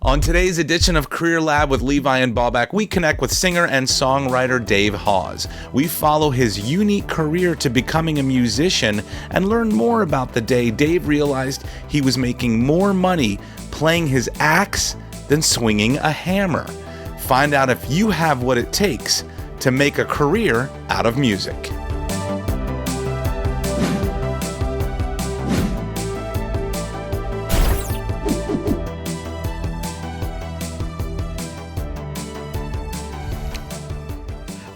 On today's edition of Career Lab with Levi and Babak, we connect with singer and songwriter Dave Hause. We follow his unique career to becoming a musician and learn more about the day Dave realized he was making more money playing his axe than swinging a hammer. Find out if you have what it takes to make a career out of music.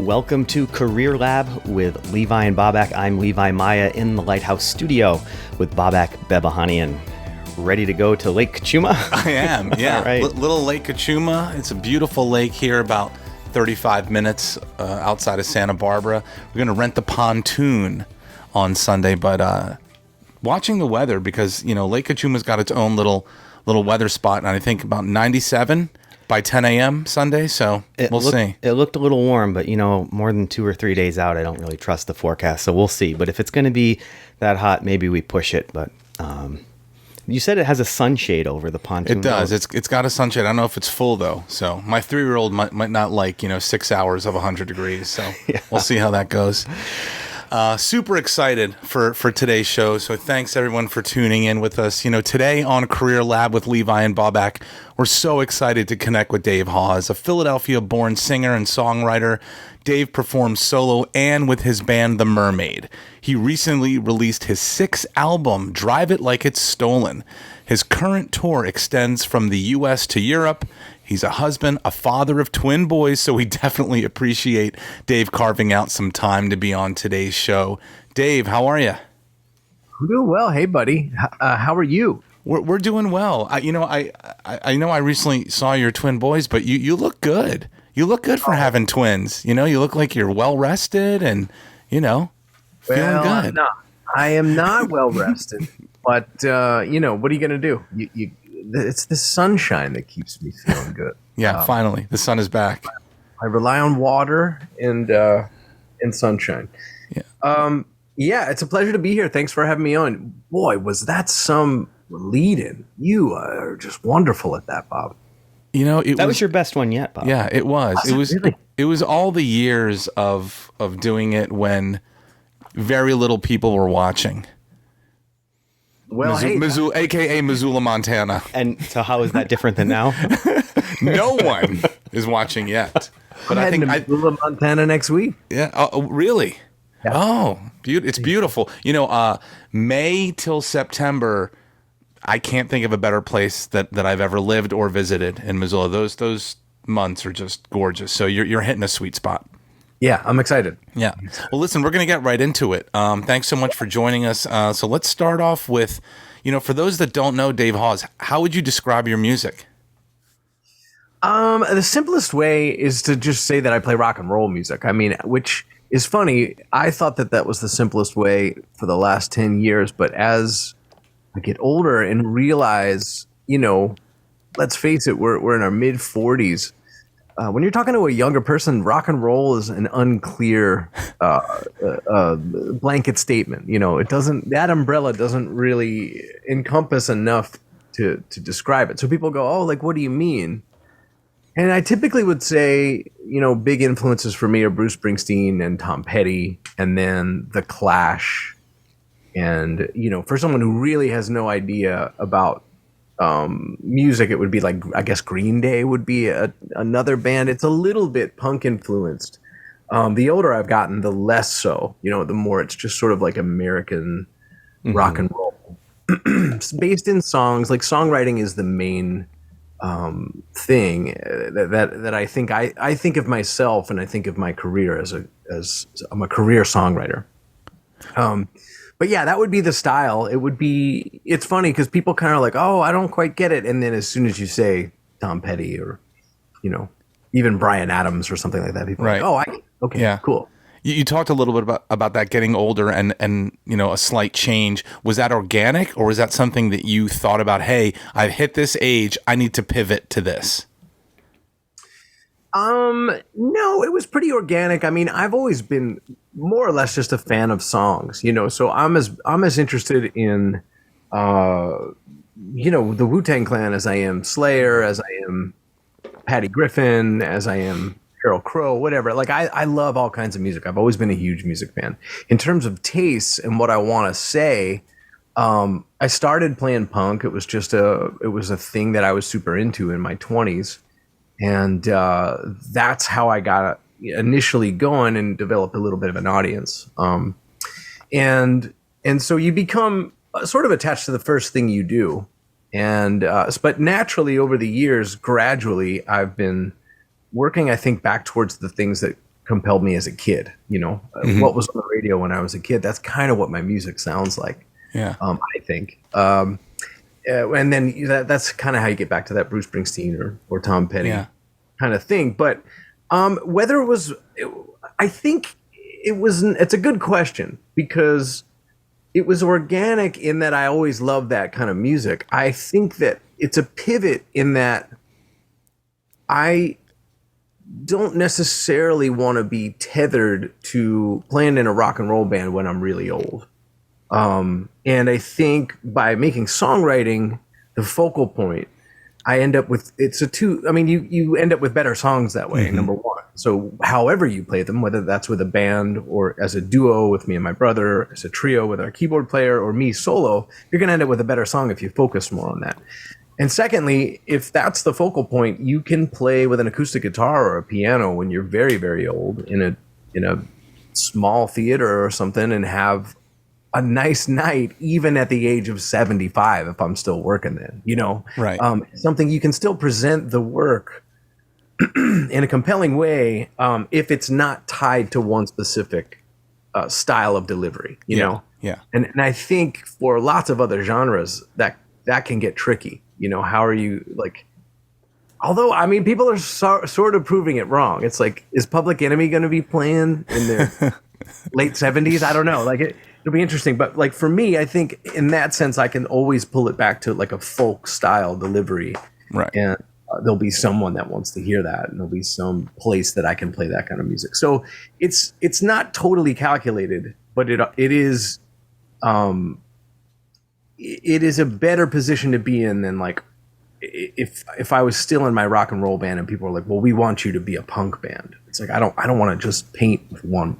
Welcome to Career Lab with Levi and Babak. I'm Levi Maya in the Lighthouse studio with Babak Bebahanian. Ready to go to Lake Kachuma? I am, yeah. Right. Little Lake Kachuma. It's a beautiful lake here, about 35 minutes outside of Santa Barbara. We're going to rent the pontoon on Sunday, but watching the weather, because, you know, Lake Kachuma's got its own little weather spot, and I think about 97 by 10 a.m. Sunday, so we'll see. It looked a little warm, but, you know, more than 2 or 3 days out, I don't really trust the forecast, so we'll see. But if it's going to be that hot, maybe we push it. But you said it has a sunshade over the pontoon. It does. It's got a sunshade. I don't know if it's full, though. So my 3-year-old might not like, 6 hours of 100 degrees. So yeah. We'll see how that goes. Super excited for today's show. So thanks everyone for tuning in with us. Today on Career Lab with Levi and Babak, we're so excited to connect with Dave Hause, a Philadelphia-born singer and songwriter. Dave performs solo and with his band, the Mermaid. He recently released his 6th album, Drive It Like It's Stolen. His current tour extends from the U.S. to Europe. He's a husband, a father of twin boys, so we definitely appreciate Dave carving out some time to be on today's show. Dave, how are you? I'm doing well. Hey, buddy. How are you? We're doing well. I know I recently saw your twin boys, but you look good. You look good for having twins. You look like you're well rested and feeling good. No, I am not well rested, but what are you going to do? It's the sunshine that keeps me feeling good. Yeah, finally, the sun is back. I rely on water and sunshine. Yeah. Yeah, it's a pleasure to be here. Thanks for having me on. Boy, was that some lead-in. You are just wonderful at that, Bob. That was your best one yet, Bob. Yeah, it was. Really? It was all the years of doing it when very little people were watching. Well, AKA Missoula, Montana. And so how is that different than now? No one is watching yet. But I think Missoula, Montana next week. Yeah. Oh, really? Yeah. Oh, it's beautiful. May till September, I can't think of a better place that I've ever lived or visited in Missoula. Those months are just gorgeous. So you're hitting a sweet spot. Yeah, I'm excited. Yeah. Well, listen, we're going to get right into it. Thanks so much for joining us. So let's start off with, for those that don't know Dave Hause, how would you describe your music? The simplest way is to just say that I play rock and roll music. I mean, which is funny. I thought that was the simplest way for the last 10 years. But as I get older and realize, let's face it, we're in our mid 40s. When you're talking to a younger person, rock and roll is an unclear blanket statement. That umbrella doesn't really encompass enough to describe it. So people go, oh, like, what do you mean? And I typically would say, big influences for me are Bruce Springsteen and Tom Petty, and then The Clash. And, for someone who really has no idea about music, it would be like, I guess Green Day would be another band. It's a little bit punk influenced. The older I've gotten, the less so. The more it's just sort of like American rock and roll. It's based in songs. Like songwriting is the main thing that I think. I think of myself and I think of my career as I'm a career songwriter. But yeah, that would be the style. It's funny because people kind of like, oh, I don't quite get it. And then as soon as you say Tom Petty or, even Bryan Adams or something like that, people are like, oh, okay, yeah. Cool. You talked a little bit about that getting older and a slight change. Was that organic or was that something that you thought about, hey, I've hit this age, I need to pivot to this? No, it was pretty organic. I mean, I've always been more or less just a fan of songs, so I'm as interested in the Wu-Tang Clan as I am Slayer, as I am Patty Griffin, as I am Sheryl Crow, whatever. Like I love all kinds of music. I've always been a huge music fan. In terms of tastes and what I want to say, I started playing punk. It was a thing that I was super into in my 20s, and that's how I got initially going and developed a little bit of an audience. And so you become sort of attached to the first thing you do, and but naturally over the years, gradually, I've been working, I think, back towards the things that compelled me as a kid. What was on the radio when I was a kid. That's kind of what my music sounds like. Yeah. I think. And then that's kind of how you get back to that Bruce Springsteen or Tom Petty kind of thing. But whether I think it's a good question, because it was organic in that I always loved that kind of music. I think that it's a pivot in that I don't necessarily want to be tethered to playing in a rock and roll band when I'm really old. And I think by making songwriting the focal point, I end up with you end up with better songs that way, number one. So however you play them, whether that's with a band or as a duo with me and my brother, as a trio with our keyboard player, or me solo, you're going to end up with a better song if you focus more on that. And secondly, if that's the focal point, you can play with an acoustic guitar or a piano when you're very, very old in a small theater or something and have a nice night, even at the age of 75, if I'm still working then, Right. Something you can still present the work in a compelling way, if it's not tied to one specific style of delivery, you know? Yeah. And I think for lots of other genres that can get tricky. How are you although, people are sort of proving it wrong. It's like, is Public Enemy going to be playing in their late 70s? I don't know. It'll be interesting. But for me, I think in that sense, I can always pull it back to a folk style delivery. Right. And there'll be someone that wants to hear that, and there'll be some place that I can play that kind of music. So it's not totally calculated, but it is a better position to be in than if I was still in my rock and roll band and people were like, well, we want you to be a punk band. It's like, I don't want to just paint with one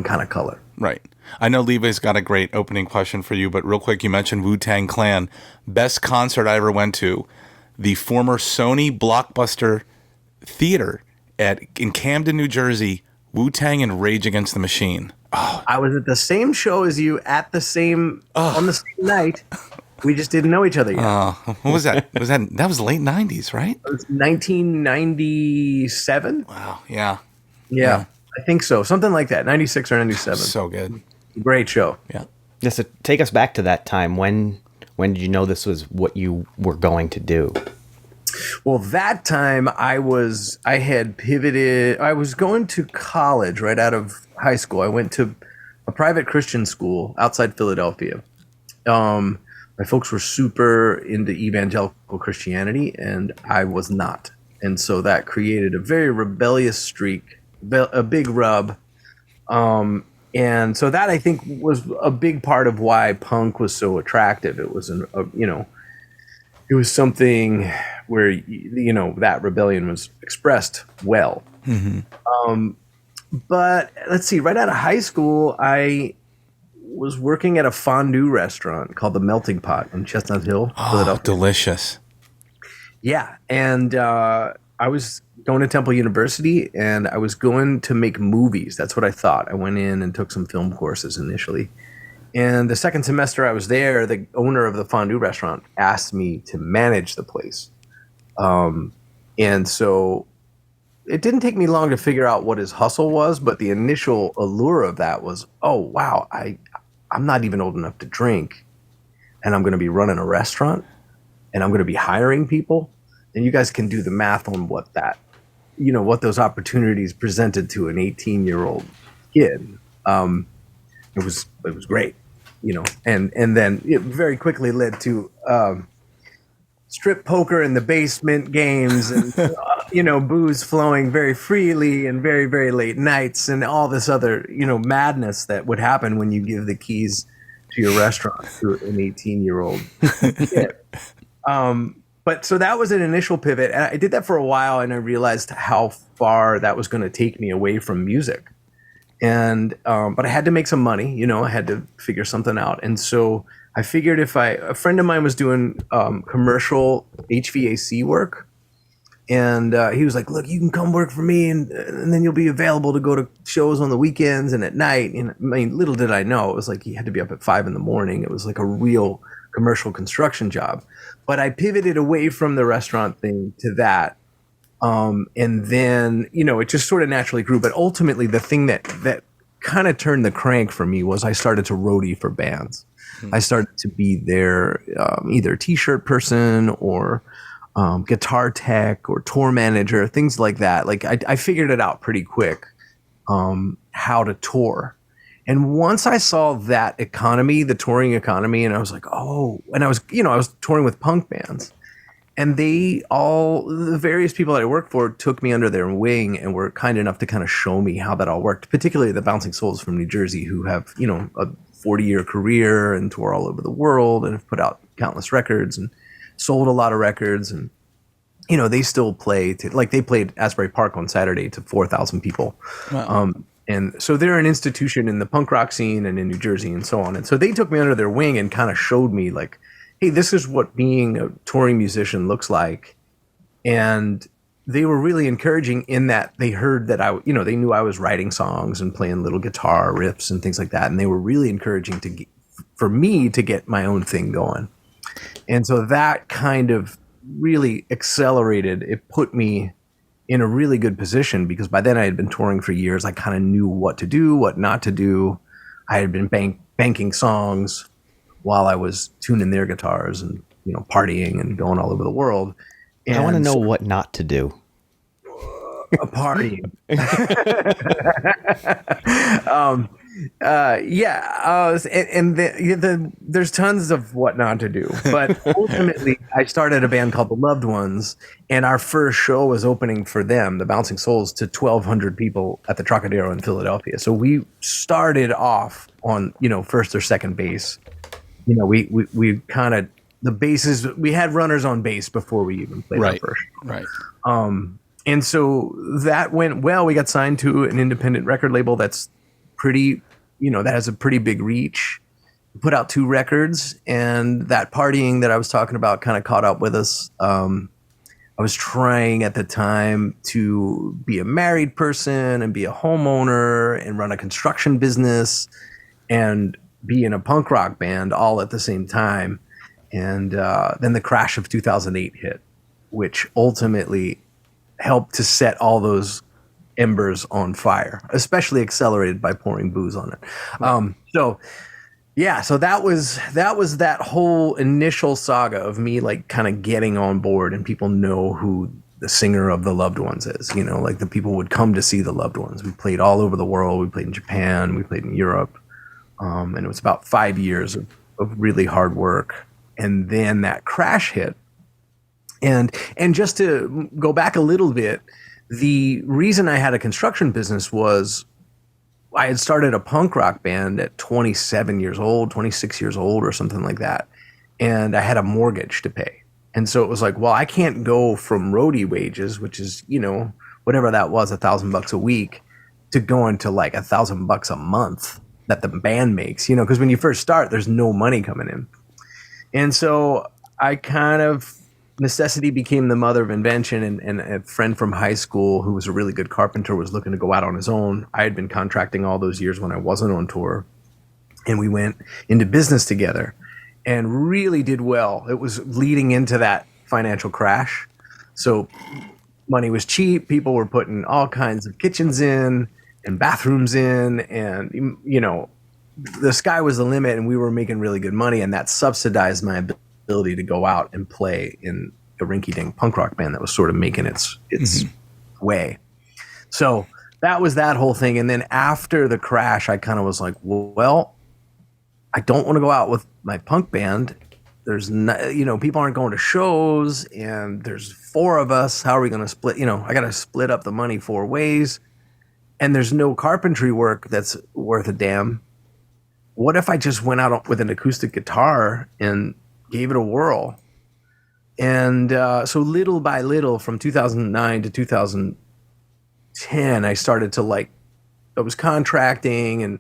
kind of color. Right. I know Levi's got a great opening question for you, but real quick, you mentioned Wu-Tang Clan. Best concert I ever went to, the former Sony Blockbuster Theater in Camden, New Jersey, Wu-Tang and Rage Against the Machine. Oh. I was at the same show as you on the same night. We just didn't know each other yet. What was that? That was late 90s, right? It was 1997. Wow. Yeah. Yeah. I think so. Something like that. 96 or 97. So good. Great show. Yeah. Yeah, so take us back to that time. When did you know this was what you were going to do? Well, that time I had pivoted. I was going to college right out of high school. I went to a private Christian school outside Philadelphia. My folks were super into evangelical Christianity, and I was not. And so that created a very rebellious streak, a big rub. And so that, I think, was a big part of why punk was so attractive. It was it was something where that rebellion was expressed well. Mm-hmm. But let's see, right out of high school, I was working at a fondue restaurant called the Melting Pot in Chestnut Hill, Philadelphia. Delicious. Yeah, and I was going to Temple University, and I was going to make movies. That's what I thought. I went in and took some film courses initially. And the second semester I was there, the owner of the fondue restaurant asked me to manage the place. And so it didn't take me long to figure out what his hustle was, but the initial allure of that was, oh, wow, I'm not even old enough to drink, and I'm going to be running a restaurant, and I'm going to be hiring people. And you guys can do the math on what that, what those opportunities presented to an 18-year-old kid. It was great, and then it very quickly led to strip poker in the basement games and, booze flowing very freely and very, very late nights and all this other, madness that would happen when you give the keys to your restaurant to an 18-year-old kid. But so that was an initial pivot. And I did that for a while, and I realized how far that was going to take me away from music. And but I had to make some money, I had to figure something out. And so I figured a friend of mine was doing commercial HVAC work, and he was like, "Look, you can come work for me, and then you'll be available to go to shows on the weekends and at night." And I mean, little did I know, it was like he had to be up at 5 a.m. It was like a real commercial construction job. But I pivoted away from the restaurant thing to that. And then, it just sort of naturally grew. But ultimately, the thing that kind of turned the crank for me was I started to roadie for bands. I started to be their either t-shirt person or guitar tech or tour manager, things like that. Like I figured it out pretty quick how to tour. And once I saw that economy, the touring economy, and I was like, oh, and I was touring with punk bands. And the various people that I worked for took me under their wing and were kind enough to kind of show me how that all worked, particularly the Bouncing Souls from New Jersey, who have, a 40-year career and tour all over the world and have put out countless records and sold a lot of records. And, they still play, they played Asbury Park on Saturday to 4,000 people. Wow. And so they're an institution in the punk rock scene and in New Jersey and so on. And so they took me under their wing and kind of showed me like, hey, this is what being a touring musician looks like. And they were really encouraging in that they heard that they knew I was writing songs and playing little guitar riffs and things like that. And they were really encouraging for me to get my own thing going. And so that kind of really accelerated. It put me in a really good position because by then I had been touring for years. I kind of knew what to do, what not to do. I had been banking songs while I was tuning their guitars and, partying and going all over the world. And I want to know what not to do. Partying. There's tons of what not to do. But ultimately, I started a band called The Loved Ones, and our first show was opening for them, the Bouncing Souls, to 1,200 people at the Trocadero in Philadelphia. So we started off on, first or second base. We kind of, the bases, we had runners on bass before we even played our first show. Right. And so that went well. We got signed to an independent record label that's pretty, that has a pretty big reach. We put out 2 records, and that partying that I was talking about kind of caught up with us. I was trying at the time to be a married person and be a homeowner and run a construction business and be in a punk rock band all at the same time. And then the crash of 2008 hit, which ultimately helped to set all those embers on fire, especially accelerated by pouring booze on it. So that was that whole initial saga of me like kind of getting on board, and people know who the singer of The Loved Ones is. Like the people would come to see The Loved Ones. We played all over the world. We played in Japan. We played in Europe. And it was about 5 years of really hard work. And then that crash hit. And just to go back a little bit, the reason I had a construction business was I had started a punk rock band at 27 years old, 26 years old or something like that. And I had a mortgage to pay. And so it was like, well, I can't go from roadie wages, which is, whatever that was, $1,000 a week, to going to like $1,000 a month that the band makes, because when you first start, there's no money coming in. And so I kind of, necessity became the mother of invention, and a friend from high school who was a really good carpenter was looking to go out on his own. I had been contracting all those years when I wasn't on tour, and we went into business together and really did well. It was leading into that financial crash. So money was cheap. People were putting all kinds of kitchens in and bathrooms in, and the sky was the limit, and we were making really good money, and that subsidized my ability to go out and play in a rinky-dink punk rock band that was sort of making its way. So that was that whole thing. And then after the crash, I kind of was like, well, I don't want to go out with my punk band. There's no, people aren't going to shows, and there's 4 of us. How are we going to split? I got to split up the money 4 ways, and there's no carpentry work that's worth a damn. What if I just went out with an acoustic guitar and gave it a whirl? And so little by little, from 2009 to 2010, I started to I was contracting and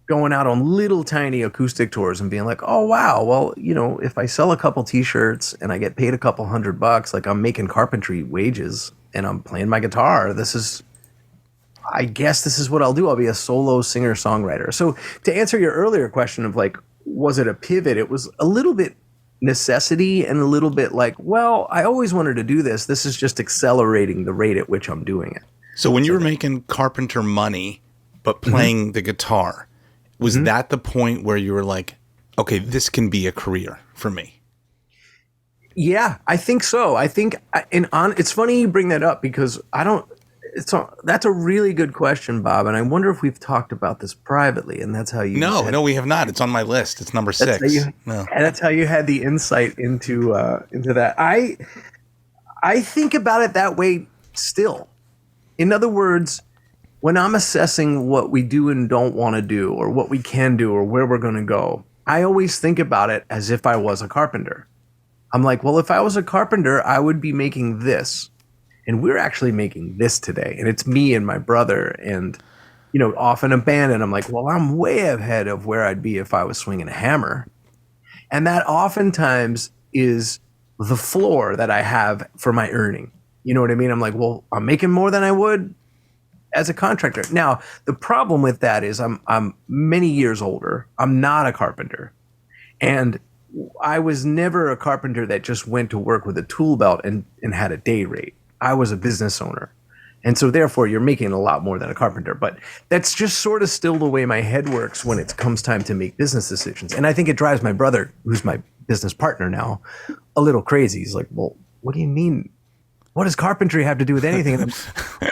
going out on little tiny acoustic tours and being like, oh, wow, well, if I sell a couple t-shirts and I get paid a couple $100, like I'm making carpentry wages and I'm playing my guitar. I guess this is what I'll do. I'll be a solo singer-songwriter. So to answer your earlier question of was it a pivot? It was a little bit necessity and a little bit well, I always wanted to do this. This is just accelerating the rate at which I'm doing it. So when you were making carpenter money, but playing the guitar, was that the point where you were like, okay, this can be a career for me? Yeah, I think so. I think, it's funny you bring that up because that's a really good question, Bob. And I wonder if we've talked about this privately, and that's how you. No, we have not. It's on my list. It's number 6. And that's how you had the insight into that. I think about it that way still. In other words, when I'm assessing what we do and don't want to do, or what we can do, or where we're going to go, I always think about it as if I was a carpenter. I'm like, well, if I was a carpenter, I would be making this. And we're actually making this today. And it's me and my brother and, off in a band. And I'm like, well, I'm way ahead of where I'd be if I was swinging a hammer. And that oftentimes is the floor that I have for my earning. You know what I mean? I'm like, well, I'm making more than I would as a contractor. Now, the problem with that is I'm many years older. I'm not a carpenter. And I was never a carpenter that just went to work with a tool belt and had a day rate. I was a business owner. And so therefore you're making a lot more than a carpenter. But that's just sort of still the way my head works when it comes time to make business decisions. And I think it drives my brother, who's my business partner now, a little crazy. He's like, well, what do you mean? What does carpentry have to do with anything? And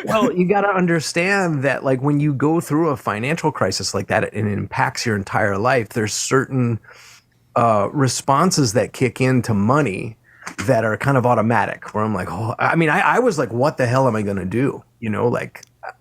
well, you got to understand that when you go through a financial crisis like that and it impacts your entire life, there's certain responses that kick into money that are kind of automatic, where I'm like, oh, I mean, I was like, what the hell am I going to do?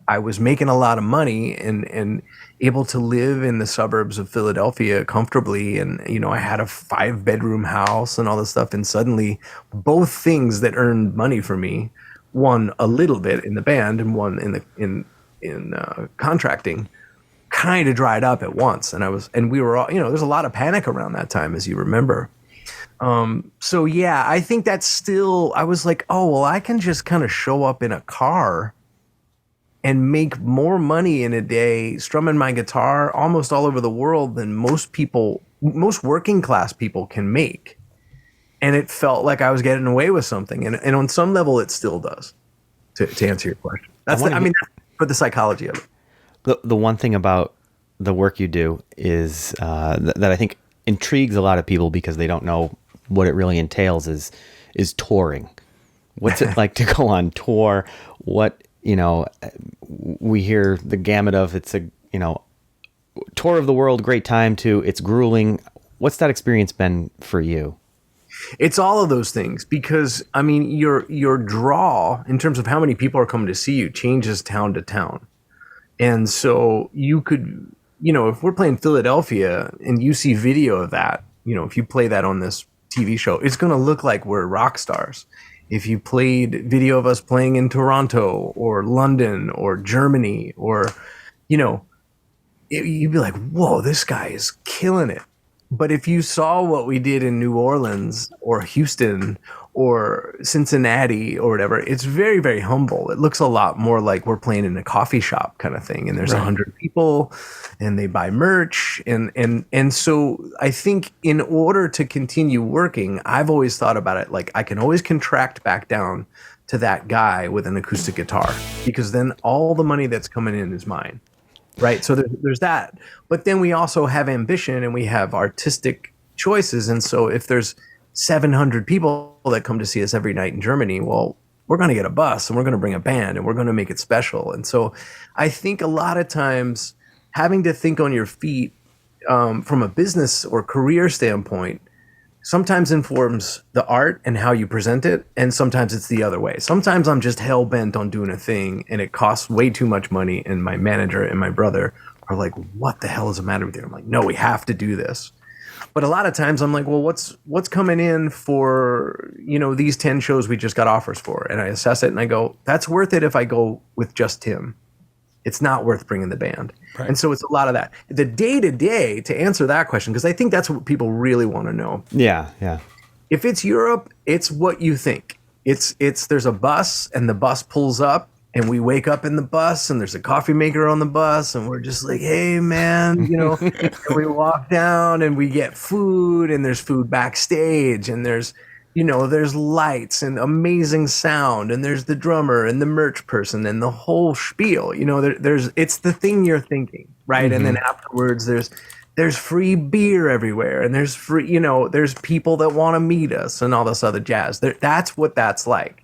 I was making a lot of money and able to live in the suburbs of Philadelphia comfortably. And, I had a 5-bedroom house and all this stuff. And suddenly both things that earned money for me, one a little bit in the band and one in contracting, kind of dried up at once. And we were all, there's a lot of panic around that time, as you remember. So yeah, I think that's still, I was like, oh, well, I can just kind of show up in a car and make more money in a day strumming my guitar almost all over the world than most working class people can make. And it felt like I was getting away with something. And on some level it still does, to answer your question. That's for the psychology of it. The one thing about the work you do is that I think intrigues a lot of people because they don't know what it really entails is touring. What's it like to go on tour? What, we hear the gamut of it's a, tour of the world, great time, to it's grueling. What's that experience been for you? It's all of those things because, I mean, your draw in terms of how many people are coming to see you changes town to town. And so you could, if we're playing Philadelphia and you see video of that, if you play that on this TV show, it's going to look like we're rock stars. If you played video of us playing in Toronto or London or Germany or, you'd be like, whoa, this guy is killing it. But if you saw what we did in New Orleans or Houston or Cincinnati or whatever, it's very, very humble. It looks a lot more like we're playing in a coffee shop kind of thing. And there's 100 people and they buy merch. And so I think in order to continue working, I've always thought about it like I can always contract back down to that guy with an acoustic guitar because then all the money that's coming in is mine. Right. So there's that. But then we also have ambition and we have artistic choices. And so if there's 700 people that come to see us every night in Germany, well, we're going to get a bus and we're going to bring a band and we're going to make it special. And so I think a lot of times having to think on your feet from a business or career standpoint sometimes informs the art and how you present it. And sometimes it's the other way. Sometimes I'm just hell bent on doing a thing and it costs way too much money. And my manager and my brother are like, what the hell is the matter with you? I'm like, no, we have to do this. But a lot of times I'm like, well, what's coming in for, these 10 shows we just got offers for? And I assess it and I go, that's worth it if I go with just Tim. It's not worth bringing the band. Right. And so it's a lot of that. The day-to-day, to answer that question, because I think that's what people really want to know. Yeah. If it's Europe, it's what you think. It's there's a bus and the bus pulls up and we wake up in the bus and there's a coffee maker on the bus and we're just like, hey man, and we walk down and we get food and there's food backstage and there's lights and amazing sound and there's the drummer and the merch person and the whole spiel. It's the thing you're thinking, right? Mm-hmm. And then afterwards there's free beer everywhere and there's free, there's people that want to meet us and all this other jazz. That's what that's like.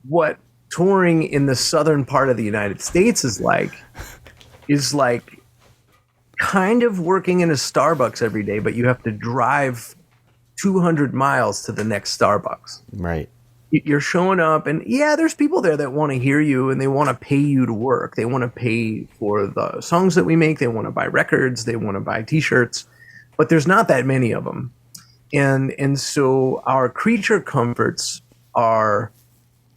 What touring in the southern part of the United States is like kind of working in a Starbucks every day, but you have to drive 200 miles to the next Starbucks. Right. You're showing up and there's people there that want to hear you and they want to pay you to work. They want to pay for the songs that we make. They want to buy records. They want to buy t-shirts, but there's not that many of them. And so our creature comforts are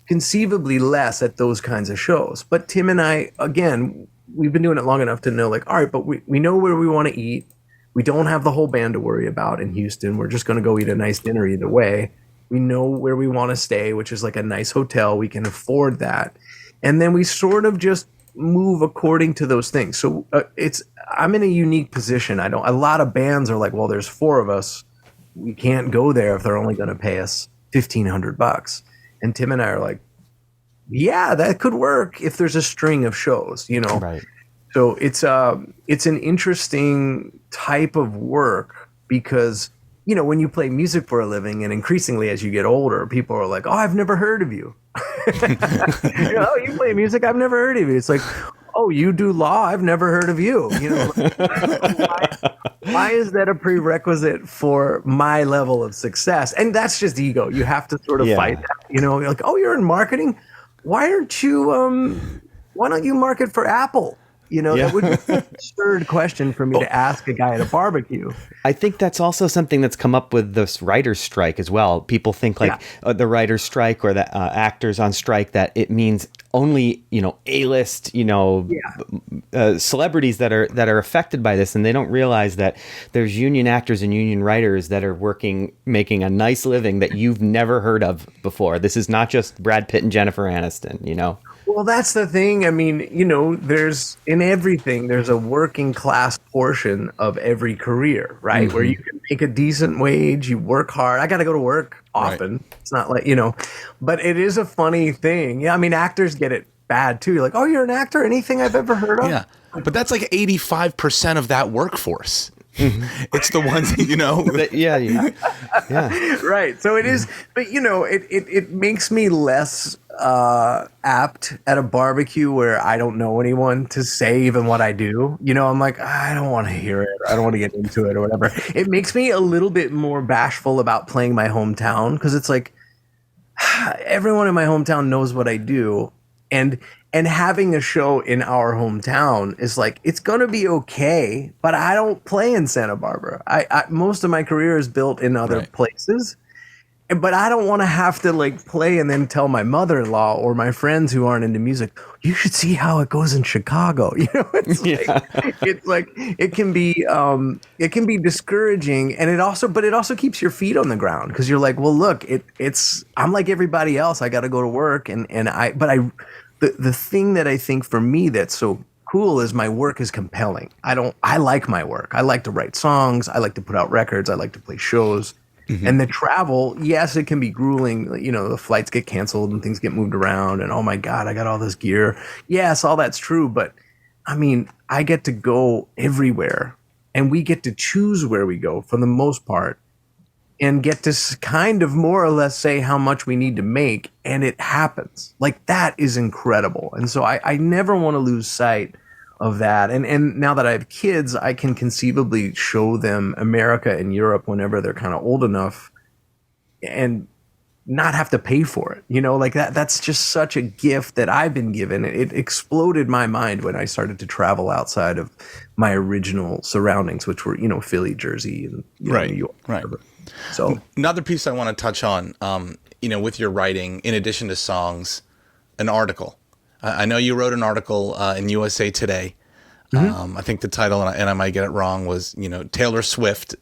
conceivably less at those kinds of shows. But Tim and I, again, we've been doing it long enough to know all right, but we know where we want to eat. We don't have the whole band to worry about in Houston. We're just going to go eat a nice dinner either way. We know where we want to stay, which is like a nice hotel. We can afford that. And then we sort of just move according to those things. So I'm in a unique position. A lot of bands are like, well, there's 4 of us. We can't go there if they're only going to pay us $1,500. And Tim and I are like, yeah, that could work if there's a string of shows, Right. So it's an interesting type of work because, when you play music for a living and increasingly as you get older, people are like, oh, I've never heard of you. You play music, I've never heard of you. It's like, oh, you do law, I've never heard of you. Why is that a prerequisite for my level of success? And that's just ego. You have to sort of fight that. You're like, oh, you're in marketing. Why don't you market for Apple? That would be an absurd question for me to ask a guy at a barbecue. I think that's also something that's come up with this writer's strike as well. People think the writer's strike or the actors on strike, that it means only, A-list, celebrities that are affected by this. And they don't realize that there's union actors and union writers that are making a nice living that you've never heard of before. This is not just Brad Pitt and Jennifer Aniston, Well, that's the thing. I mean, there's in everything, there's a working class portion of every career, right? Mm-hmm. Where you can make a decent wage, you work hard. I got to go to work often. Right. It's not like, but it is a funny thing. Yeah. I mean, actors get it bad too. You're like, oh, you're an actor? Anything I've ever heard of? Yeah. But that's like 85% of that workforce. Mm-hmm. It's the ones, Yeah. Right. So it is, but it makes me less apt at a barbecue where I don't know anyone to say even what I do. I'm like, I don't want to hear it. I don't want to get into it or whatever. It makes me a little bit more bashful about playing my hometown because it's like everyone in my hometown knows what I do. And having a show in our hometown is like, it's going to be okay, but I don't play in Santa Barbara. I most of my career is built in other places, but I don't want to have to play and then tell my mother-in-law or my friends who aren't into music, you should see how it goes in Chicago. It's like it can be discouraging, and it also keeps your feet on the ground because you're like, well, look, I'm like everybody else. I got to go to work, The thing that I think for me that's so cool is my work is compelling. I like my work. I like to write songs. I like to put out records. I like to play shows. Mm-hmm. And the travel, yes, it can be grueling. The flights get canceled and things get moved around and oh my God, I got all this gear. Yes, all that's true. But I mean, I get to go everywhere and we get to choose where we go for the most part. And get to kind of more or less say how much we need to make, and it happens. That is incredible. And so I never want to lose sight of that. And now that I have kids, I can conceivably show them America and Europe whenever they're kind of old enough. And not have to pay for it. You know, like that's just such a gift that I've been given. It exploded my mind when I started to travel outside of my original surroundings, which were, Philly, Jersey, and Right, New York. right. So Another piece I want to touch on, with your writing, in addition to songs, an article. I know you wrote an article in USA Today. I think the title, and I might get it wrong, was, Taylor Swift,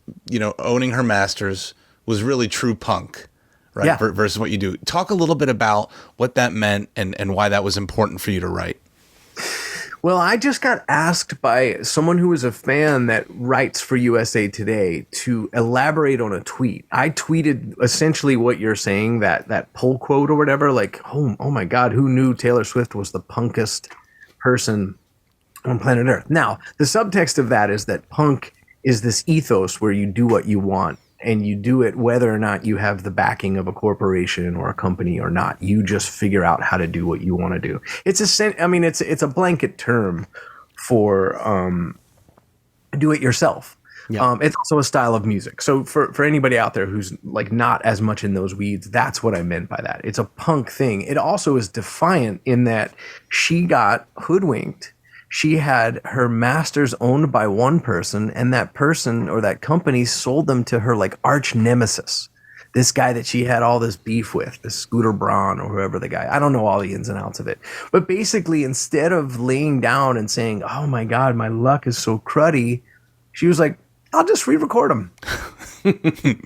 owning her masters was really true punk, right? Yeah. Versus what you do. Talk a little bit about what that meant and why that was important for you to write. Well, I just got asked by someone who is a fan that writes for USA Today to elaborate on a tweet. I tweeted essentially what you're saying, that pull quote or whatever, like, oh my God, who knew Taylor Swift was the punkest person on planet Earth? Now, the subtext of that is that punk is this ethos where you do what you want, and you do it whether or not you have the backing of a corporation or a company or not. You just figure out how to do what you want to do. It's a blanket term for do it yourself. Yeah. It's also a style of music. So for anybody out there who's like not as much in those weeds, that's what I meant by that. It's a punk thing. It also is defiant in that she got hoodwinked. She had her masters owned by one person, and that person or that company sold them to her like arch nemesis. This guy that she had all this beef with, this Scooter Braun or whoever the guy. I don't know all the ins and outs of it. But basically, instead of laying down and saying, oh my God, my luck is so cruddy, she was like, I'll just re-record them.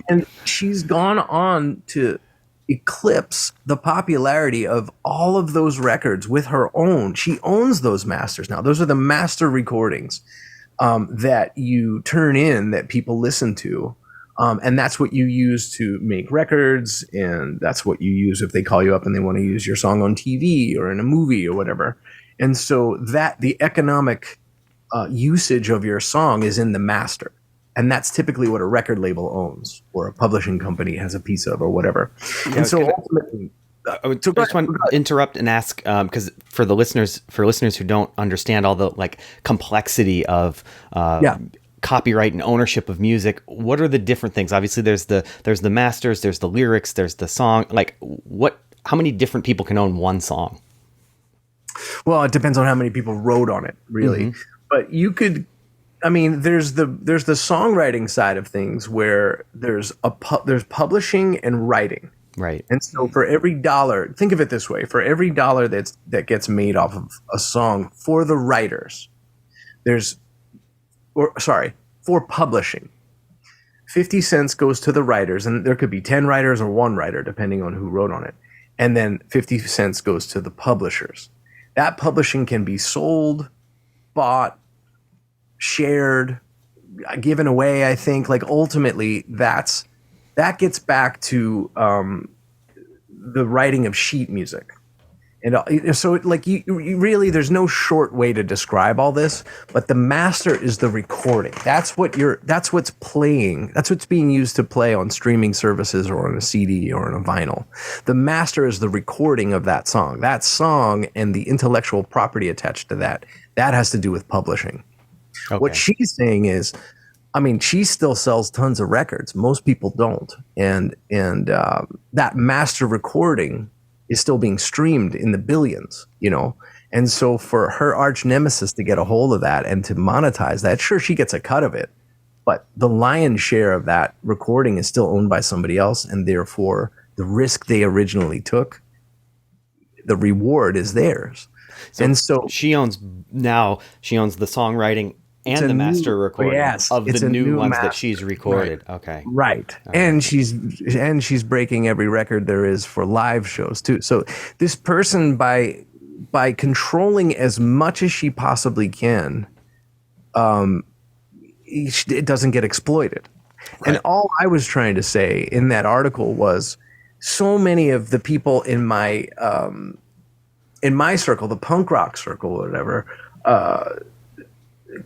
And she's gone on to eclipse the popularity of all of those records with her own. She owns those masters now. Those are the master recordings that you turn in that people listen to. And that's what you use to make records. And that's what you use if they call you up and they want to use your song on TV or in a movie or whatever. And so that the economic usage of your song is in the master. And that's typically what a record label owns or a publishing company has a piece of or whatever. And so ultimately, I just want to interrupt and ask, because for listeners who don't understand all the like complexity of copyright and ownership of music, what are the different things? Obviously, there's the masters, there's the lyrics, there's the song. Like, how many different people can own one song? Well, it depends on how many people wrote on it, really. Mm-hmm. But you could. I mean, there's the songwriting side of things where there's publishing and writing. Right. And so for every dollar, think of it this way, for every dollar that gets made off of a song for the writers, for publishing, 50 cents goes to the writers, and there could be 10 writers or one writer, depending on who wrote on it. And then 50 cents goes to the publishers. That publishing can be sold, bought, shared, given away. I think like ultimately that gets back to the writing of sheet music. And so like you really, there's no short way to describe all this, but the master is the recording. That's what's playing. That's what's being used to play on streaming services or on a CD or on a vinyl. The master is the recording of that song and the intellectual property attached to that has to do with publishing. Okay. What she's saying is, I mean, she still sells tons of records. Most people don't. And that master recording is still being streamed in the billions, And so for her arch nemesis to get a hold of that and to monetize that, sure, she gets a cut of it. But the lion's share of that recording is still owned by somebody else. And therefore, the risk they originally took, the reward is theirs. So she owns the songwriting and the master recording of the new ones that she's recorded. Right. Okay. Right. And she's breaking every record there is for live shows too. So this person, by controlling as much as she possibly can, it doesn't get exploited. Right. And all I was trying to say in that article was so many of the people in my circle, the punk rock circle or whatever,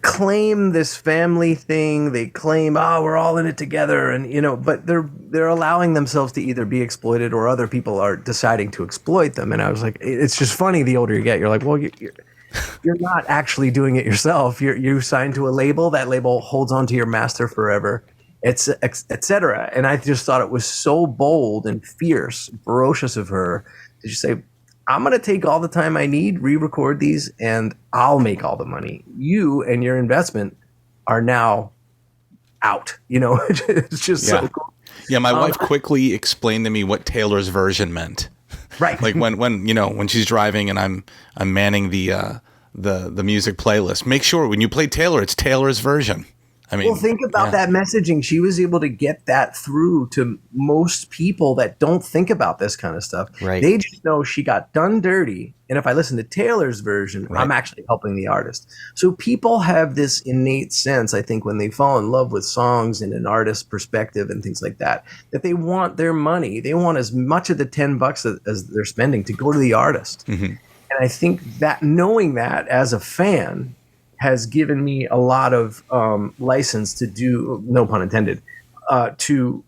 claim this family thing. They claim, we're all in it together, and but they're allowing themselves to either be exploited or other people are deciding to exploit them. And I was like, it's just funny. The older you get, you're like, well, you're not actually doing it yourself. You signed to a label. That label holds on to your master forever, etc. And I just thought it was so bold and fierce, ferocious of her to just say, I'm going to take all the time I need, re-record these, and I'll make all the money. You and your investment are now out. It's just so cool. Yeah, my wife quickly explained to me what Taylor's version meant. Right. Like when she's driving and I'm manning the music playlist. Make sure when you play Taylor, it's Taylor's version. I mean, well, think about that messaging. She was able to get that through to most people that don't think about this kind of stuff. Right. They just know she got done dirty. And if I listen to Taylor's version, I'm actually helping the artist. So people have this innate sense, I think, when they fall in love with songs and an artist's perspective and things like that, that they want their money. They want as much of the $10 as they're spending to go to the artist. Mm-hmm. And I think that knowing that as a fan has given me a lot of license to do, no pun intended, to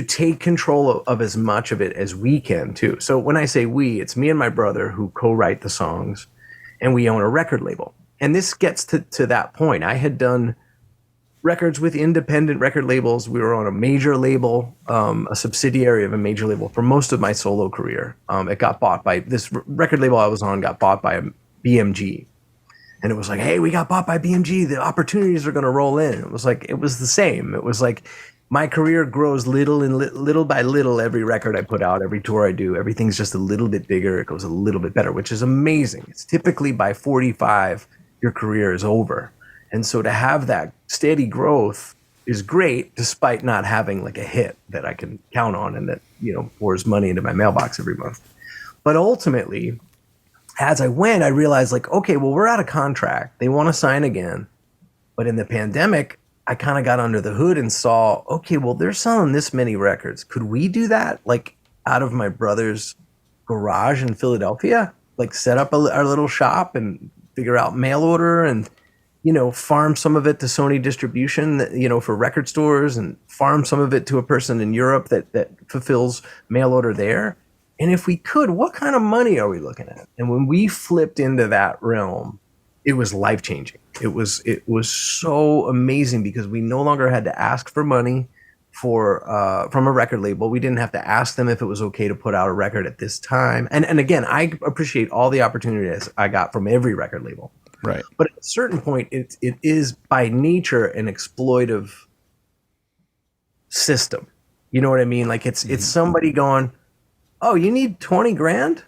take control of as much of it as we can too. So when I say we, it's me and my brother who co-write the songs, and we own a record label. And this gets to that point. I had done records with independent record labels. We were on a major label, a subsidiary of a major label for most of my solo career. It got bought by this record label I was on, got bought by BMG. And it was like, hey, we got bought by BMG. The opportunities are going to roll in. It was the same. It was like my career grows little by little. Every record I put out, every tour I do, everything's just a little bit bigger. It goes a little bit better, which is amazing. It's typically by 45, your career is over. And so to have that steady growth is great, despite not having like a hit that I can count on and that, pours money into my mailbox every month. But ultimately, as I went, I realized like, okay, well, we're out of contract. They want to sign again. But in the pandemic, I kind of got under the hood and saw, okay, well, they're selling this many records. Could we do that? Like out of my brother's garage in Philadelphia, like set up our little shop and figure out mail order and, farm some of it to Sony distribution, for record stores, and farm some of it to a person in Europe that fulfills mail order there. And if we could, what kind of money are we looking at? And when we flipped into that realm, it was life-changing. It was so amazing because we no longer had to ask for money from a record label. We didn't have to ask them if it was okay to put out a record at this time. And again, I appreciate all the opportunities I got from every record label. Right. But at a certain point, it is by nature an exploitive system. You know what I mean? Like it's somebody going, oh, you need 20 grand?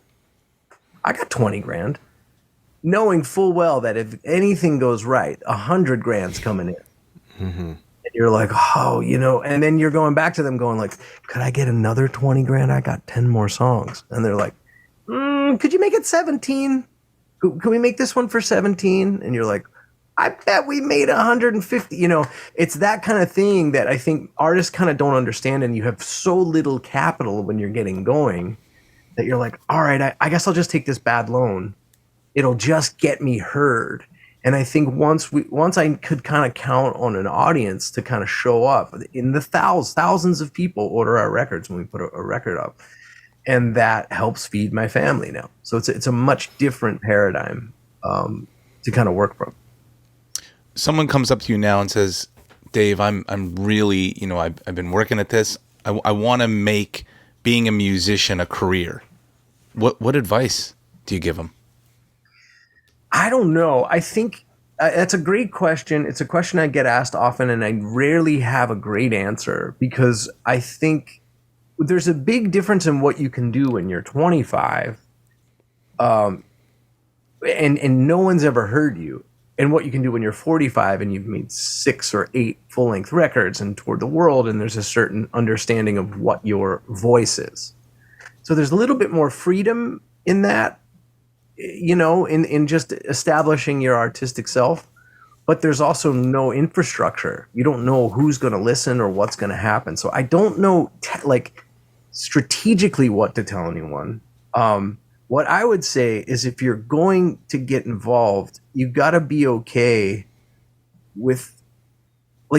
I got 20 grand. Knowing full well that if anything goes right, 100 grand's coming in. Mm-hmm. And you're like, oh, and then you're going back to them going like, could I get another 20 grand? I got 10 more songs. And they're like, could you make it 17? Can we make this one for 17? And you're like, I bet we made 150. It's that kind of thing that I think artists kind of don't understand. And you have so little capital when you're getting going that you're like, all right, I guess I'll just take this bad loan. It'll just get me heard. And I think once I could kind of count on an audience to kind of show up in the thousands of people order our records when we put a record up. And that helps feed my family now. So it's a much different paradigm to kind of work from. Someone comes up to you now and says, Dave, I'm really, I've been working at this. I want to make being a musician a career. What advice do you give them? I don't know. I think that's a great question. It's a question I get asked often, and I rarely have a great answer because I think there's a big difference in what you can do when you're 25 and no one's ever heard you, and what you can do when you're 45 and you've made 6 or 8 full-length records and toured the world, and there's a certain understanding of what your voice is. So there's a little bit more freedom in that, in just establishing your artistic self. But there's also no infrastructure. You don't know who's going to listen or what's going to happen. So I don't know, strategically what to tell anyone. What I would say is if you're going to get involved, you got to be okay with,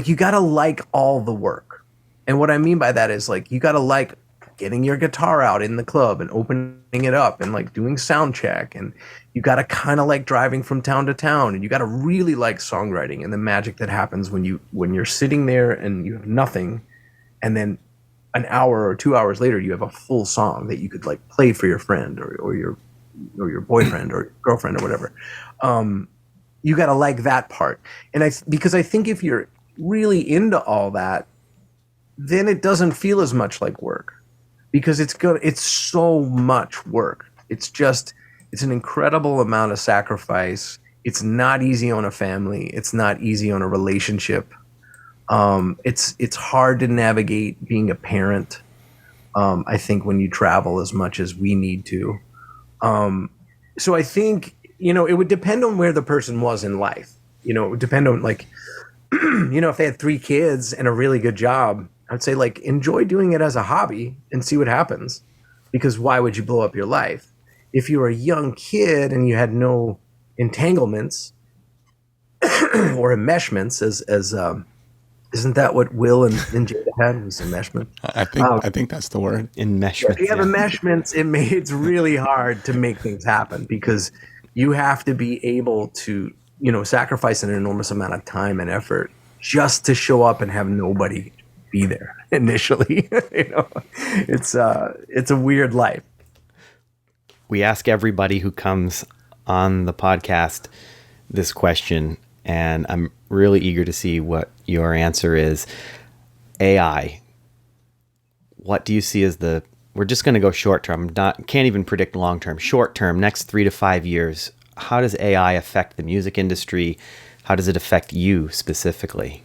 you got to like all the work. And what I mean by that is, you got to like getting your guitar out in the club and opening it up and like doing sound check, and you got to kind of like driving from town to town, and you got to really like songwriting and the magic that happens when you're sitting there and you have nothing, and then an hour or 2 hours later you have a full song that you could like play for your friend or your boyfriend or girlfriend or whatever. You got to like that part. And because I think if you're really into all that, then it doesn't feel as much like work, because it's so much work. It's an incredible amount of sacrifice. It's not easy on a family. It's not easy on a relationship. It's hard to navigate being a parent. I think when you travel as much as we need to. So I think, it would depend on where the person was in life. It would depend on like, if they had 3 kids and a really good job, I'd say like enjoy doing it as a hobby and see what happens, because why would you blow up your life? If you were a young kid and you had no entanglements or enmeshments, as isn't that what Will and Jada had, was enmeshment? I think that's the word. Enmeshment. If you have enmeshments, it's really hard to make things happen, because you have to be able to, sacrifice an enormous amount of time and effort just to show up and have nobody be there initially. It's a weird life. We ask everybody who comes on the podcast this question, and I'm really eager to see what your answer is. AI. What do you see as we're just going to go short term, can't even predict long term. Short term, next 3 to 5 years, how does AI affect the music industry? How does it affect you specifically?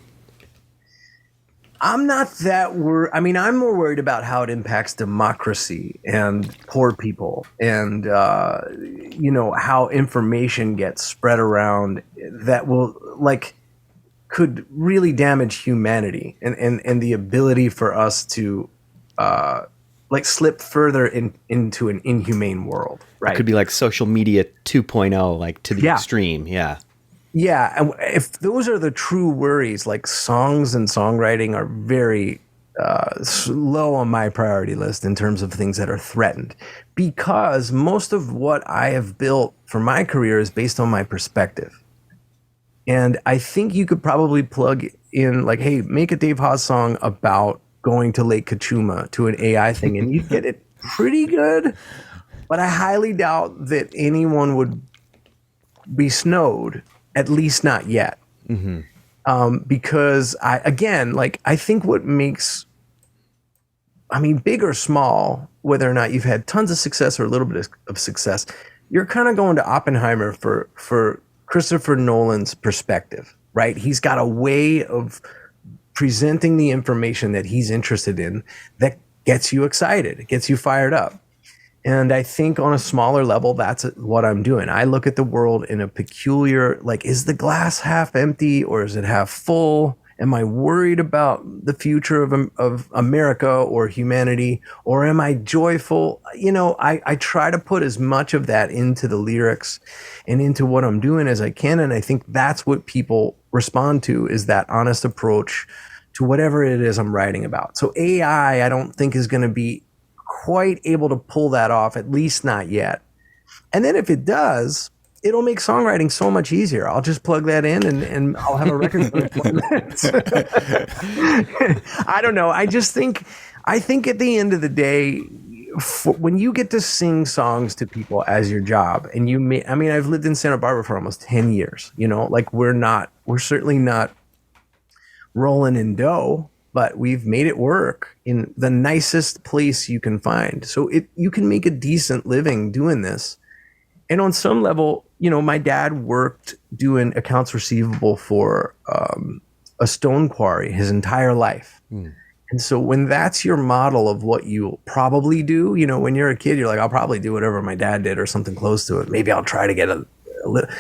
I'm not that worried. I mean, I'm more worried about how it impacts democracy and poor people, and how information gets spread around that will could really damage humanity and the ability for us to slip further into an inhumane world. Right? It could be like social media 2.0, like to the extreme. Yeah. Yeah, and if those are the true worries, like songs and songwriting are very low on my priority list in terms of things that are threatened, because most of what I have built for my career is based on my perspective. And I think you could probably plug in like, hey, make a Dave Hause song about going to Lake Kachuma to an AI thing, and you'd get it pretty good. But I highly doubt that anyone would be snowed. At least not yet. Mm-hmm. Because I think what makes, big or small, whether or not you've had tons of success or a little bit of success, you're kind of going to Oppenheimer for Christopher Nolan's perspective, right? He's got a way of presenting the information that he's interested in that gets you excited, it gets you fired up. And I think on a smaller level, that's what I'm doing. I look at the world in a peculiar, is the glass half empty or is it half full? Am I worried about the future of America or humanity, or am I joyful? I try to put as much of that into the lyrics and into what I'm doing as I can. And I think that's what people respond to, is that honest approach to whatever it is I'm writing about. So AI, I don't think is going to be quite able to pull that off, at least not yet. And then if it does, it'll make songwriting so much easier. I'll just plug that in and I'll have a record for 20 minutes. I don't know. I think at the end of the day, when you get to sing songs to people as your job, and I've lived in Santa Barbara for almost 10 years, we're certainly not rolling in dough, but we've made it work in the nicest place you can find. So you can make a decent living doing this. And on some level, my dad worked doing accounts receivable for a stone quarry his entire life. And so when that's your model of what you probably do, when you're a kid, you're like, I'll probably do whatever my dad did or something close to it. Maybe I'll try to get a little.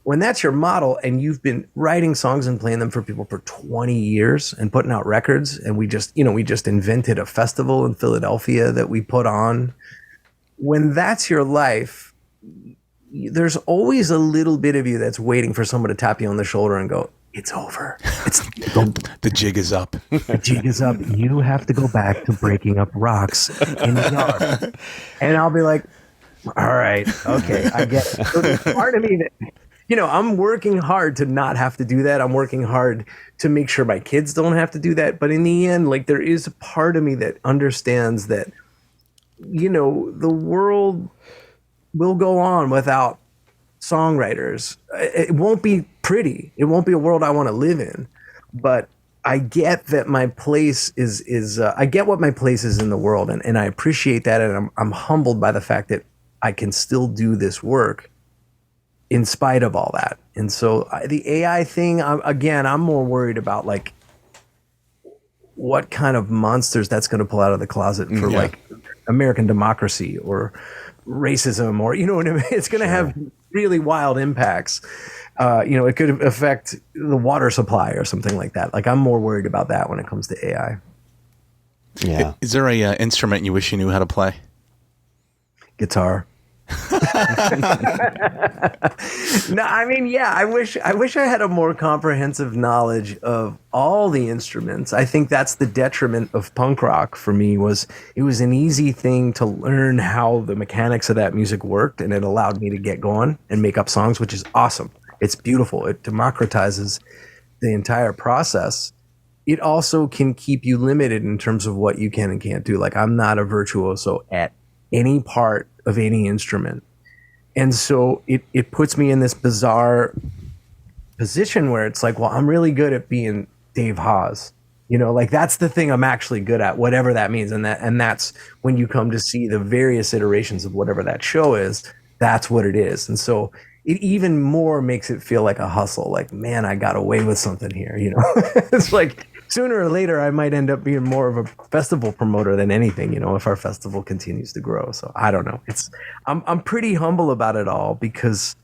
When that's your model and you've been writing songs and playing them for people for 20 years and putting out records, and we just invented a festival in Philadelphia that we put on. When that's your life, there's always a little bit of you that's waiting for someone to tap you on the shoulder and go, it's over. The jig is up. The jig is up. You have to go back to breaking up rocks in the yard. And I'll be like, all right, okay, I get it. So there's part of me that, I'm working hard to not have to do that. I'm working hard to make sure my kids don't have to do that. But in the end, like, there is a part of me that understands that, the world will go on without songwriters. It won't be pretty. It won't be a world I want to live in. But I get that my place is I get what my place is in the world, and I appreciate that, and I'm humbled by the fact that I can still do this work in spite of all that. And so the AI thing, I'm more worried about like what kind of monsters that's going to pull out of the closet for like American democracy or racism, or what I mean. It's going to have really wild impacts. It could affect the water supply or something like that. Like, I'm more worried about that when it comes to AI. Yeah. Is there a instrument you wish you knew how to play? Guitar. No, I mean, yeah, I wish I had a more comprehensive knowledge of all the instruments. I think that's the detriment of punk rock for me. It was an easy thing to learn how the mechanics of that music worked, and it allowed me to get going and make up songs, which is awesome. It's beautiful. It democratizes the entire process. It also can keep you limited in terms of what you can and can't do. Like, I'm not a virtuoso at any part of any instrument. And so it puts me in this bizarre position where it's like, well, I'm really good at being Dave Hause. Like, that's the thing I'm actually good at, whatever that means. And that's when you come to see the various iterations of whatever that show is, that's what it is. And so it even more makes it feel like a hustle. Like, man, I got away with something here. It's like, sooner or later, I might end up being more of a festival promoter than anything, if our festival continues to grow. So I don't know. I'm pretty humble about it all because,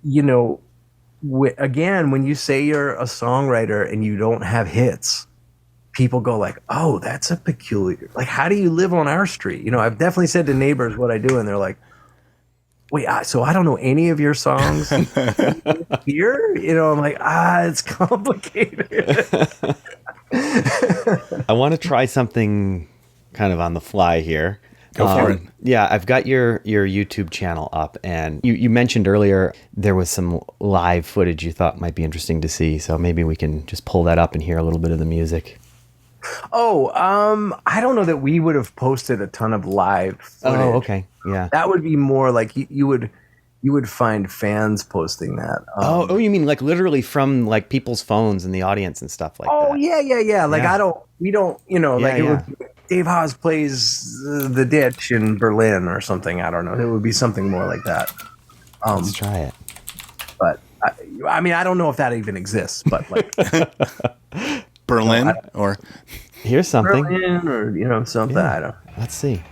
again, when you say you're a songwriter and you don't have hits, people go like, oh, that's a peculiar, like, how do you live on our street? I've definitely said to neighbors what I do, and they're like, wait, so I don't know any of your songs here? I'm like, it's complicated. I want to try something kind of on the fly here. Go for it. Yeah, I've got your YouTube channel up, and you mentioned earlier there was some live footage you thought might be interesting to see, so maybe we can just pull that up and hear a little bit of the music. Oh, I don't know that we would have posted a ton of live footage. Oh, okay. Yeah. That would be more like you would find fans posting that. You mean like literally from like people's phones in the audience and stuff like that? Oh, yeah. Like, we don't, it would be, Dave Hause plays The Ditch in Berlin or something. I don't know. It would be something more like that. Let's try it. But I mean, I don't know if that even exists, but like Berlin or here's something. Berlin or something. Yeah. I don't. Let's see.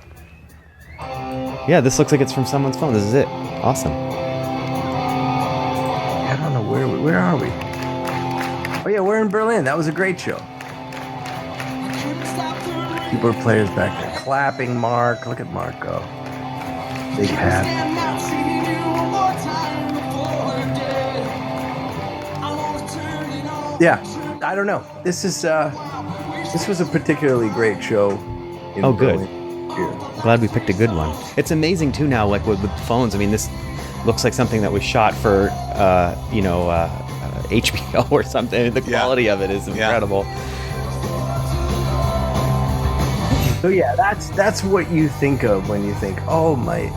Yeah, this looks like it's from someone's phone. This is it. Awesome. I don't know where are we? Oh yeah, we're in Berlin. That was a great show. Keyboard players back there clapping. Mark, look at Mark go. Big hat. Yeah, I don't know. This was a particularly great show. Oh, good. Glad we picked a good one. It's amazing too now, like with phones. I mean, this looks like something that was shot for, HBO or something. The quality of it is incredible. So yeah, that's what you think of when you think, oh, my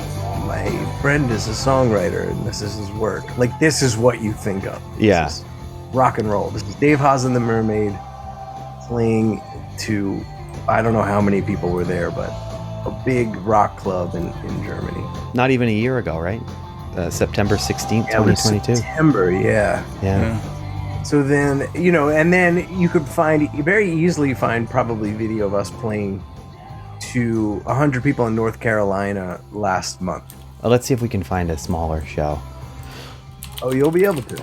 friend is a songwriter and this is his work. Like, this is what you think of. This is rock and roll. This is Dave Hause and the Mermaid playing to, I don't know how many people were there, but a big rock club in Germany. Not even a year ago, right? September 16th, 2022. September, yeah. So then, and then you could very easily find probably video of us playing to 100 people in North Carolina last month. Let's see if we can find a smaller show. Oh, you'll be able to.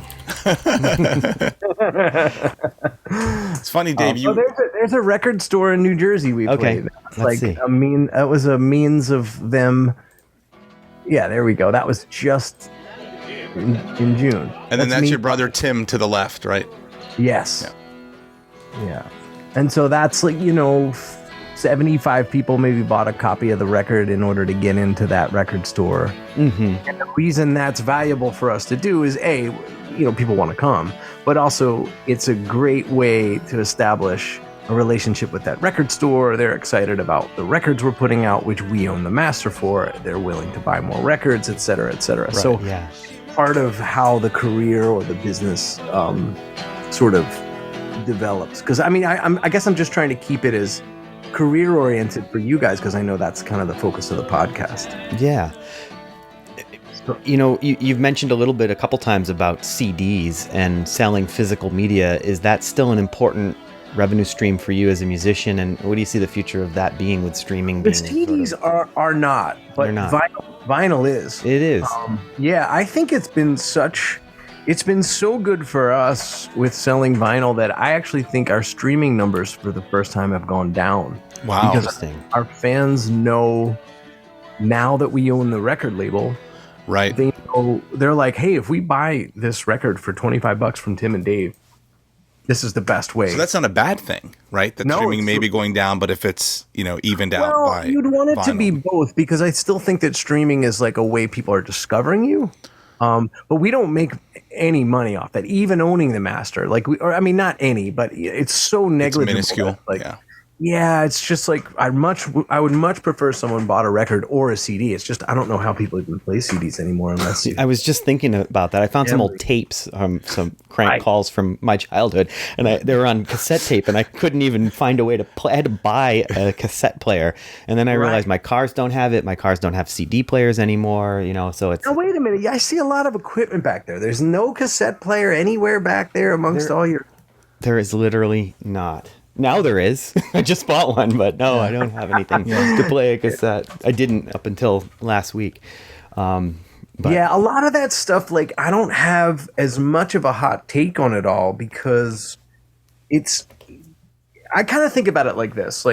It's funny, Dave. There's a record store in New Jersey we played. Let's see. That was a means of them. Yeah, there we go. That was just in June. And then that's your brother Tim to the left, right? Yes. Yeah. And so that's like, 75 people maybe bought a copy of the record in order to get into that record store. Mm-hmm. And the reason that's valuable for us to do is people want to come, but also it's a great way to establish a relationship with that record store. They're excited about the records we're putting out, which we own the master for. They're willing to buy more records, et cetera, et cetera. Right, so part of how the career or the business sort of develops. Because I guess I'm just trying to keep it as career oriented for you guys, because I know that's kind of the focus of the podcast. Yeah. You've mentioned a couple times about CDs and selling physical media. Is that still an important revenue stream for you as a musician? And what do you see the future of that being with streaming? The CDs are not, but not. Vinyl is. It is. I think it's been so good for us with selling vinyl that I actually think our streaming numbers for the first time have gone down. Wow. Because our fans know now that we own the record label. Right. They're like, hey, if we buy this record for $25 from Tim and Dave, this is the best way. So that's not a bad thing, right? That streaming may be going down, but if it's, evened out by you'd want it vinyl. to be both, because I still think that streaming is like a way people are discovering you. But we don't make any money off that, even owning the master. Not any, but it's so negligible. It's minuscule. Yeah, it's just like I would much prefer someone bought a record or a CD. It's just I don't know how people even play CDs anymore unless I was just thinking about that. I found some old tapes, some crank calls from my childhood, and they were on cassette tape, and I couldn't even find a way to play. I had to buy a cassette player, and then I realized my cars don't have it. My cars don't have CD players anymore. So it's. Now wait a minute. I see a lot of equipment back there. There's no cassette player anywhere back there amongst all your. There is literally not. Now there is. I just bought one, but no, I don't have anything to play a cassette. I didn't up until last week. But a lot of that stuff, I don't have as much of a hot take on it all, because I kind of think about it like this.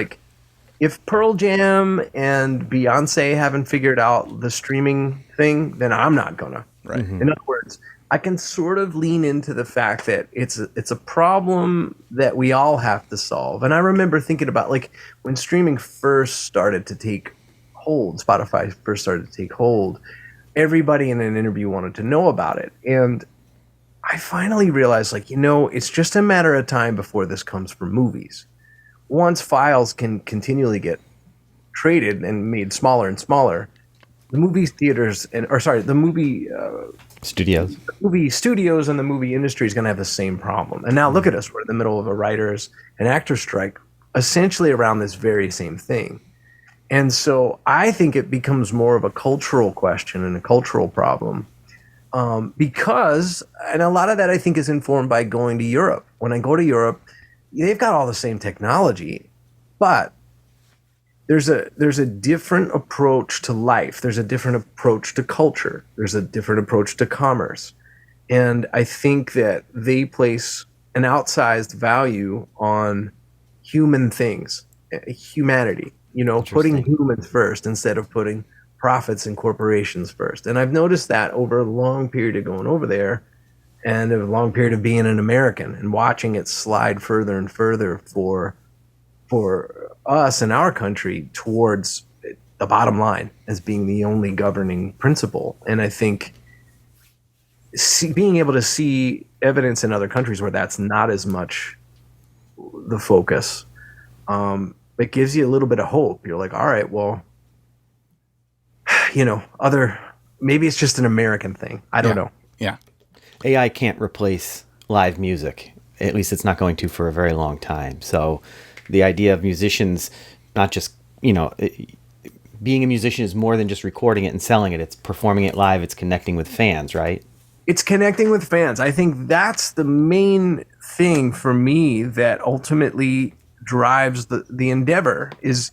If Pearl Jam and Beyonce haven't figured out the streaming thing, then I'm not gonna. Right. Mm-hmm. In other words, I can sort of lean into the fact that it's a problem that we all have to solve. And I remember thinking about when streaming first started to take hold, Spotify first started to take hold, everybody in an interview wanted to know about it. And I finally realized it's just a matter of time before this comes for movies. Once files can continually get traded and made smaller and smaller, the movie theaters the movie studios. The movie studios and the movie industry is going to have the same problem. And now look at us. We're in the middle of a writers and actors strike, essentially around this very same thing. And so I think it becomes more of a cultural question and a cultural problem. Because a lot of that I think is informed by going to Europe. When I go to Europe, they've got all the same technology, but there's a different approach to life. There's a different approach to culture. There's a different approach to commerce. And I think that they place an outsized value on human things, humanity, putting humans first instead of putting profits and corporations first. And I've noticed that over a long period of going over there and a long period of being an American and watching it slide further and further for us in our country towards the bottom line as being the only governing principle. And I think being able to see evidence in other countries where that's not as much the focus, it gives you a little bit of hope. You're like, all right, well, maybe it's just an American thing. I don't know. Yeah. AI can't replace live music. At least it's not going to for a very long time. So the idea of musicians not just, being a musician is more than just recording it and selling it. It's performing it live. It's connecting with fans, right? It's connecting with fans. I think that's the main thing for me that ultimately drives the endeavor is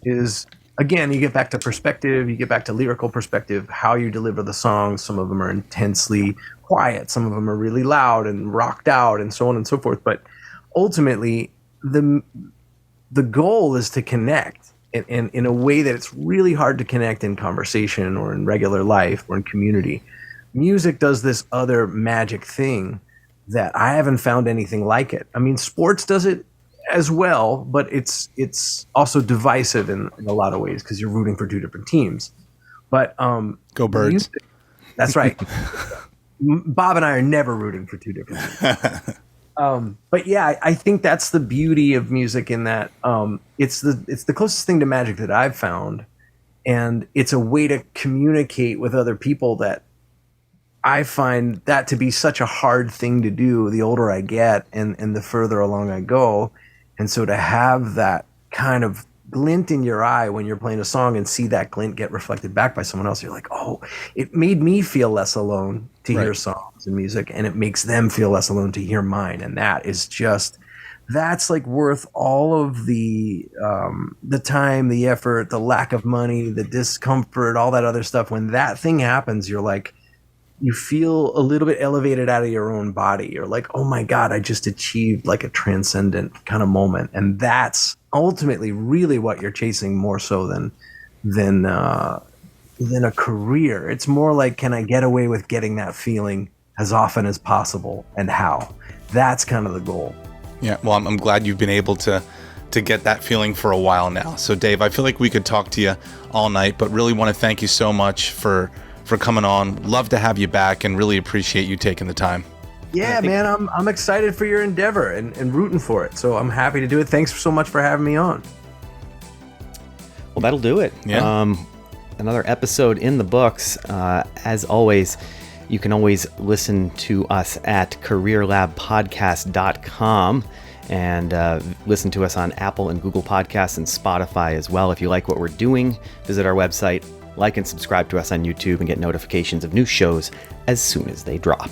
again, you get back to perspective, you get back to lyrical perspective, how you deliver the songs. Some of them are intensely quiet. Some of them are really loud and rocked out and so on and so forth. But ultimately, the goal is to connect in a way that it's really hard to connect in conversation or in regular life or in community. Music does this other magic thing that I haven't found anything like it. I mean, sports does it as well, but it's also divisive in a lot of ways because you're rooting for two different teams. But Go Birds. That's right. Bob and I are never rooting for two different teams. But yeah, I think that's the beauty of music in that it's the closest thing to magic that I've found, and it's a way to communicate with other people that I find that to be such a hard thing to do the older I get and the further along I go. And so to have that kind of glint in your eye when you're playing a song and see that glint get reflected back by someone else, you're like, oh, it made me feel less alone to hear songs and music, and it makes them feel less alone to hear mine. And that is just, that's like worth all of the time, the effort, the lack of money, the discomfort, all that other stuff. When that thing happens, you're like, you feel a little bit elevated out of your own body. You're like, oh my God, I just achieved like a transcendent kind of moment. And that's ultimately really what you're chasing more so than a career. It's more like, can I get away with getting that feeling as often as possible, and how? That's kind of the goal. Yeah, well, I'm glad you've been able to get that feeling for a while now. So Dave, I feel like we could talk to you all night, but really want to thank you so much for coming on. Love to have you back and really appreciate you taking the time. Yeah, man, I'm excited for your endeavor and rooting for it. So I'm happy to do it. Thanks so much for having me on. Well, that'll do it. Yeah. Another episode in the books. As always, you can always listen to us at careerlabpodcast.com and listen to us on Apple and Google Podcasts and Spotify as well. If you like what we're doing, visit our website, like and subscribe to us on YouTube, and get notifications of new shows as soon as they drop.